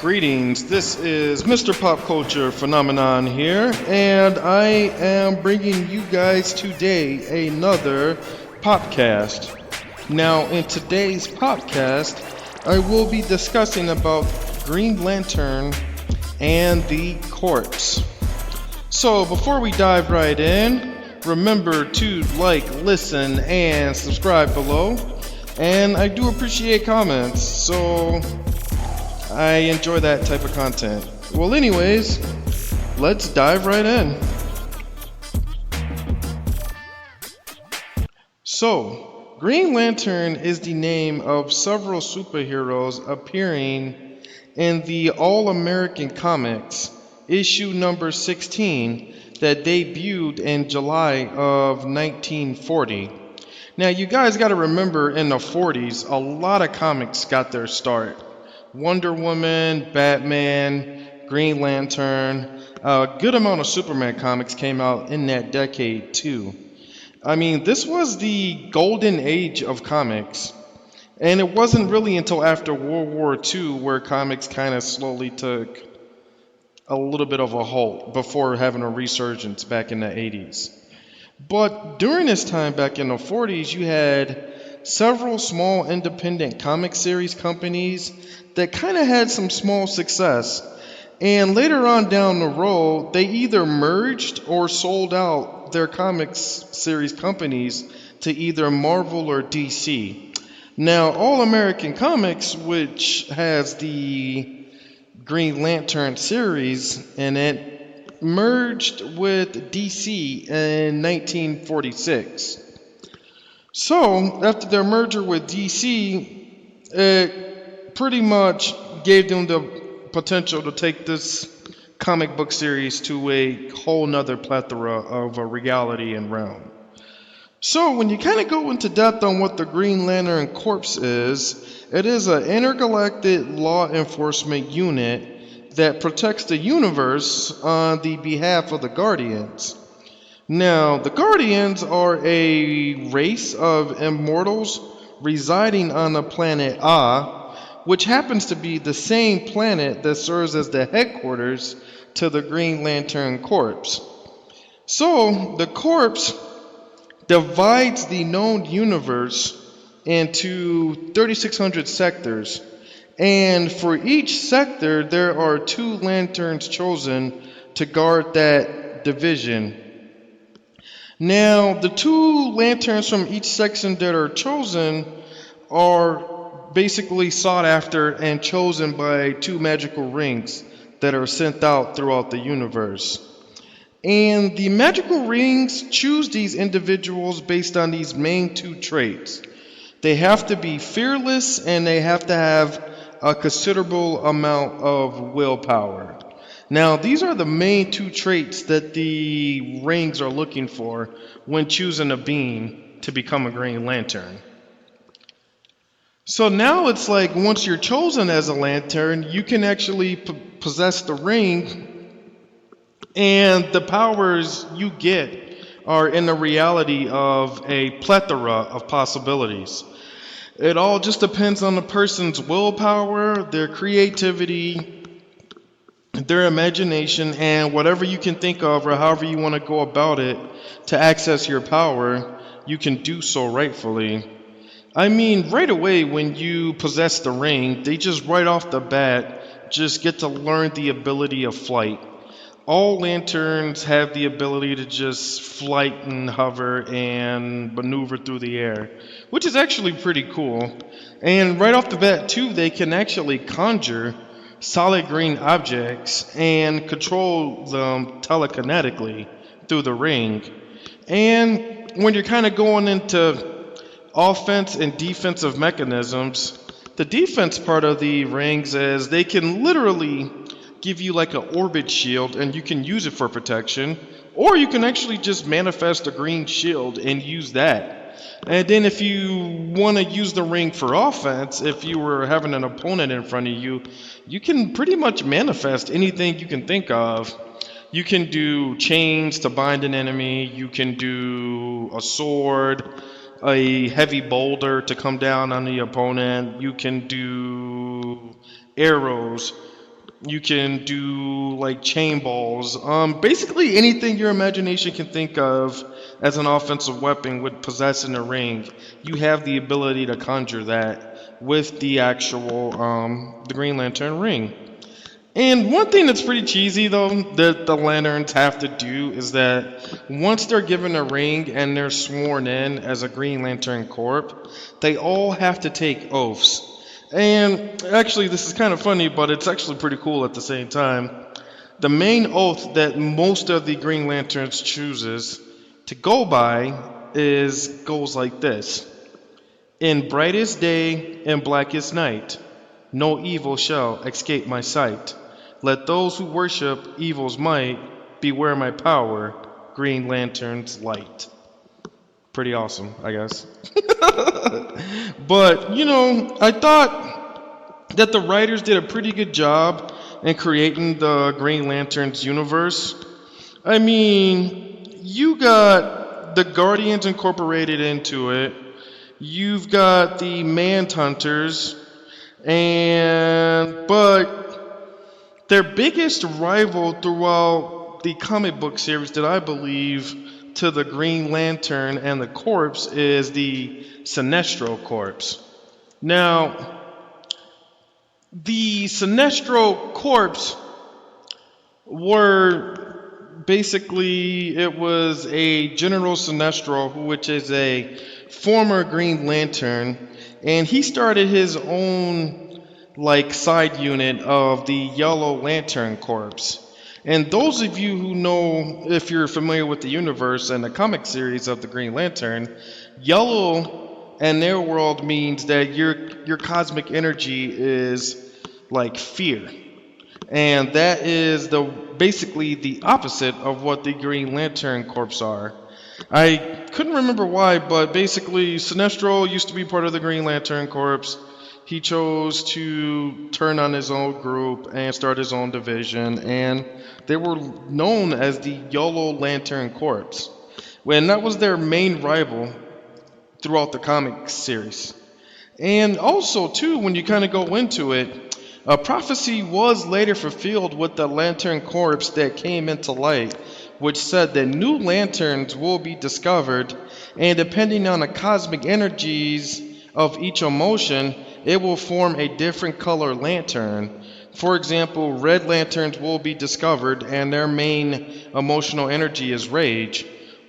Greetings, this is Mr. Pop Culture Phenomenon here, and I am bringing you guys today another podcast. Now, in today's podcast, I will be discussing about Green Lantern and the Corpse. So, before we dive right in, remember to like, listen, and subscribe below. And I do appreciate comments, so I enjoy that type of content. Well, anyways, let's dive right in. So, Green Lantern is the name of several superheroes appearing in the All-American Comics, issue number 16, that debuted in July of 1940. Now, you guys got to remember, in the 40s, a lot of comics got their start. Wonder Woman, Batman, Green Lantern, a good amount of Superman comics came out in that decade too. I mean, this was the golden age of comics. And it wasn't really until after World War II where comics kind of slowly took a little bit of a halt before having a resurgence back in the 80s. But during this time back in the 40s, you had several small independent comic series companies that kind of had some small success. And later on down the road, they either merged or sold out their comics series companies to either Marvel or DC. Now, All American Comics, which has the Green Lantern series in it, merged with DC in 1946. So, after their merger with DC, it pretty much gave them the potential to take this comic book series to a whole nother plethora of a reality and realm. So, when you kind of go into depth on what the Green Lantern Corpse is, it is an intergalactic law enforcement unit that protects the universe on the behalf of the Guardians. Now, the Guardians are a race of immortals residing on the planet which happens to be the same planet that serves as the headquarters to the Green Lantern Corps. So, the Corps divides the known universe into 3,600 sectors, and for each sector, there are two lanterns chosen to guard that division. Now, the two lanterns from each section that are chosen are basically sought after and chosen by two magical rings that are sent out throughout the universe. And the magical rings choose these individuals based on these main two traits. They have to be fearless and they have to have a considerable amount of willpower. Now, these are the main two traits that the rings are looking for when choosing a being to become a Green Lantern. So now it's like once you're chosen as a lantern, you can actually possess the ring, and the powers you get are in the reality of a plethora of possibilities. It all just depends on the person's willpower, their creativity, their imagination, and whatever you can think of or however you want to go about it to access your power, you can do so rightfully. I mean, right away when you possess the ring, they just right off the bat just get to learn the ability of flight. All lanterns have the ability to just flight and hover and maneuver through the air, which is actually pretty cool. And right off the bat too, they can actually conjure solid green objects and control them telekinetically through the ring. And when you're kind of going into offense and defensive mechanisms, the defense part of the rings is they can literally give you like an orbit shield and you can use it for protection, or you can actually just manifest a green shield and use that. And then if you want to use the ring for offense, if you were having an opponent in front of you, you can pretty much manifest anything you can think of. You can do chains to bind an enemy, you can do a sword, a heavy boulder to come down on the opponent, you can do arrows You can do like chain balls. Basically anything your imagination can think of as an offensive weapon would possess in a ring. You have the ability to conjure that with the actual the Green Lantern ring. And one thing that's pretty cheesy though that the lanterns have to do is that once they're given a ring and they're sworn in as a Green Lantern Corp, they all have to take oaths. And actually this is kind of funny, but it's actually pretty cool at the same time. The main oath that most of the Green Lanterns chooses to go by is goes like this. In brightest day and blackest night, no evil shall escape my sight. Let those who worship evil's might beware my power, Green Lantern's light. Pretty awesome, I guess. But, I thought that the writers did a pretty good job in creating the Green Lantern's universe. I mean, you got the Guardians incorporated into it. You've got the Manhunters, but their biggest rival throughout the comic book series that I believe to the Green Lantern and the Corpse is the Sinestro Corpse. Now, the Sinestro Corpse it was a General Sinestro, which is a former Green Lantern, and he started his own side unit of the Yellow Lantern Corps. And those of you who know, if you're familiar with the universe and the comic series of the Green Lantern, yellow and their world means that your cosmic energy is like fear. And that is basically the opposite of what the Green Lantern Corps are. I couldn't remember why, but basically Sinestro used to be part of the Green Lantern Corps. He chose to turn on his own group and start his own division, and they were known as the Yellow Lantern Corps. And that was their main rival throughout the comic series. And also, too, when you kind of go into it, a prophecy was later fulfilled with the Lantern Corps that came into light, which said that new lanterns will be discovered, and depending on the cosmic energies of each emotion, it will form a different color lantern. For example, red lanterns will be discovered, and their main emotional energy is rage.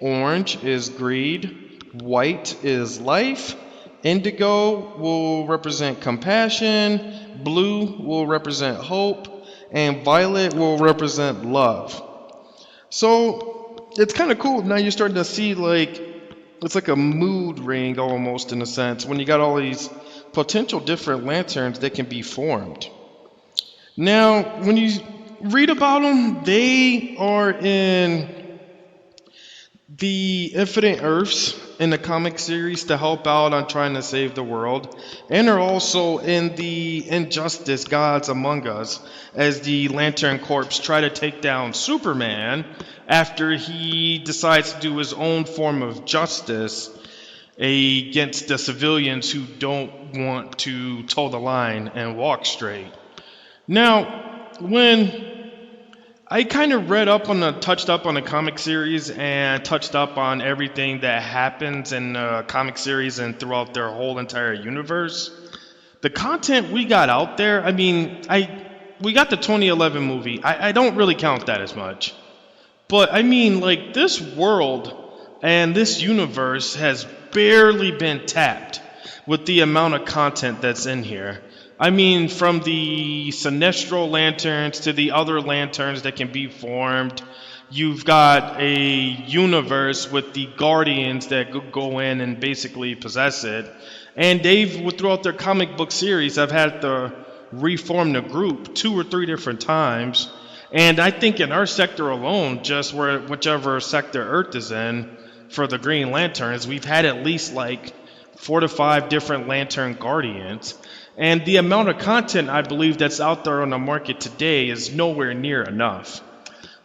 Orange is greed. White is life. Indigo will represent compassion. Blue will represent hope. And violet will represent love. So it's kind of cool. Now you're starting to see it's like a mood ring almost in a sense when you got all these potential different lanterns that can be formed. Now, when you read about them, they are in the Infinite Earths in the comic series to help out on trying to save the world, and are also in the Injustice Gods Among Us as the Lantern Corps try to take down Superman after he decides to do his own form of justice against the civilians who don't want to toe the line and walk straight. Now, when I kind of touched up on the comic series and touched up on everything that happens in the comic series and throughout their whole entire universe, the content we got out there, we got the 2011 movie. I don't really count that as much. But this world and this universe has barely been tapped with the amount of content that's in here. From the Sinestro lanterns to the other lanterns that can be formed, you've got a universe with the Guardians that go in and basically possess it. And throughout their comic book series, have had to reform the group 2 or 3 different times. And I think in our sector alone, just whichever sector Earth is in, for the Green Lanterns, we've had at least 4 to 5 different Lantern Guardians. And the amount of content I believe that's out there on the market today is nowhere near enough.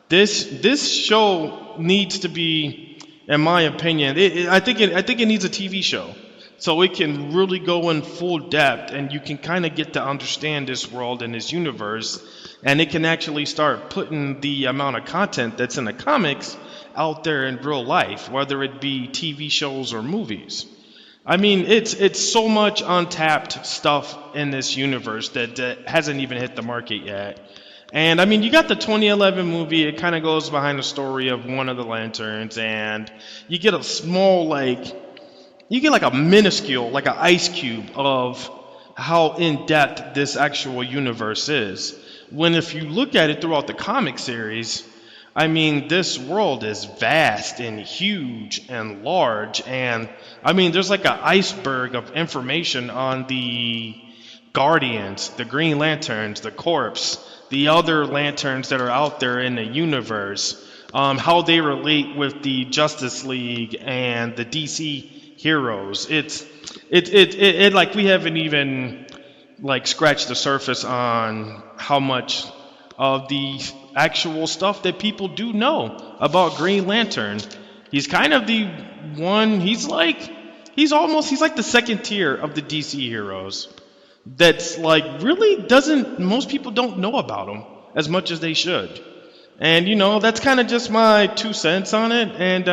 This show needs to be, in my opinion, I think it needs a TV show. So it can really go in full depth, and you can kind of get to understand this world and this universe, and it can actually start putting the amount of content that's in the comics out there in real life, whether it be TV shows or movies. I mean, it's so much untapped stuff in this universe that hasn't even hit the market yet. And I mean, you got the 2011 movie. It kind of goes behind the story of one of the lanterns, and you get a small, you get like a minuscule, like an ice cube of how in depth this actual universe is. When if you look at it throughout the comic series, I mean, this world is vast and huge and large, and I mean, there's like an iceberg of information on the Guardians, the Green Lanterns, the Corpse, the other lanterns that are out there in the universe, how they relate with the Justice League and the DC heroes. It like we haven't even like scratched the surface on how much of the actual stuff that people do know about Green Lantern. He's kind of the one, he's like the second tier of the DC heroes. That's like really doesn't, most people don't know about him as much as they should. And you know, that's kind of just my 2 cents on it. And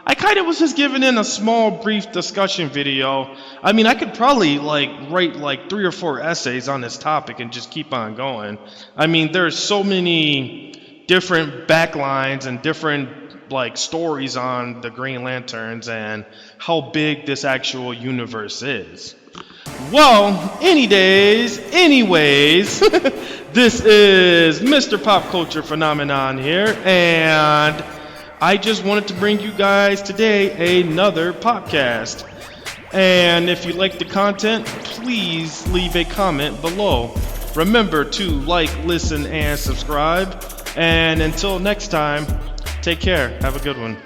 I kind of was just giving in a small brief discussion video. I mean, I could probably like write like 3 or 4 essays on this topic and just keep on going. I mean, there's so many different backlines and different like stories on the Green Lanterns and how big this actual universe is. Well, anyways, this is Mr. Pop Culture Phenomenon here, and I just wanted to bring you guys today another podcast. And if you like the content, please leave a comment below. Remember to like, listen, and subscribe. And until next time, take care. Have a good one.